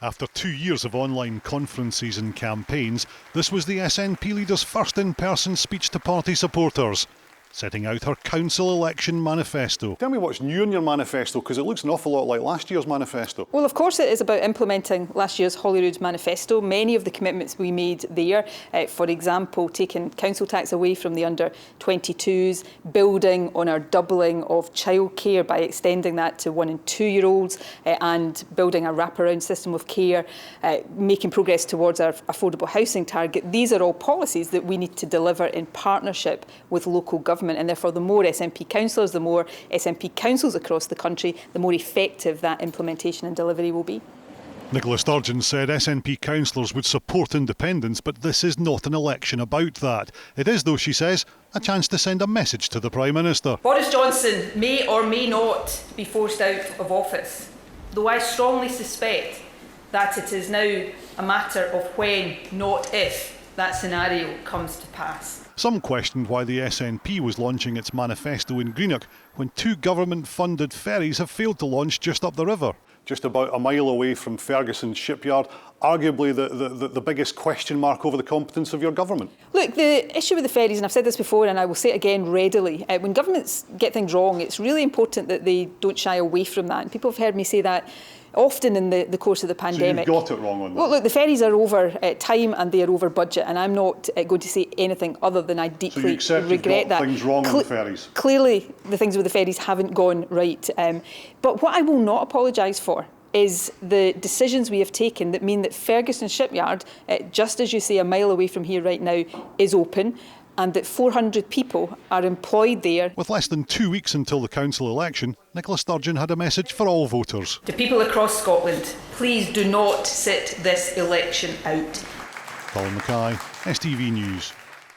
After 2 years of online conferences and campaigns, this was the SNP leader's first in-person speech to party supporters, setting out her council election manifesto. Tell me what's new in your manifesto, because it looks an awful lot like last year's manifesto. Well, of course it is about implementing last year's Holyrood manifesto. Many of the commitments we made there, for example, taking council tax away from the under-22s, building on our doubling of childcare by extending that to 1- and 2-year-olds, and building a wraparound system of care, making progress towards our affordable housing target. These are all policies that we need to deliver in partnership with local government. And therefore, the more SNP councillors, the more SNP councils across the country, the more effective that implementation and delivery will be. Nicola Sturgeon said SNP councillors would support independence, but this is not an election about that. It is, though, she says, a chance to send a message to the Prime Minister. Boris Johnson may or may not be forced out of office, though I strongly suspect that it is now a matter of when, not if, that scenario comes to pass. Some questioned why the SNP was launching its manifesto in Greenock when 2 government-funded ferries have failed to launch just up the river. Just about a mile away from Ferguson shipyard, arguably the biggest question mark over the competence of your government. Look, the issue with the ferries, and I've said this before and I will say it again readily, when governments get things wrong, it's really important that they don't shy away from that. And people have heard me say that often in the course of the pandemic. So you've got it wrong on that? Well, look, the ferries are over time and they are over budget, and I'm not going to say anything other than I deeply regret so you accept you've got things wrong on the ferries? Clearly, the things with the ferries haven't gone right. But what I will not apologise for is the decisions we have taken that mean that Ferguson shipyard, just as you say, a mile away from here right now, is open, and that 400 people are employed there. With less than 2 weeks until the council election, Nicola Sturgeon had a message for all voters. To people across Scotland, please do not sit this election out. Colin Mackay, STV News.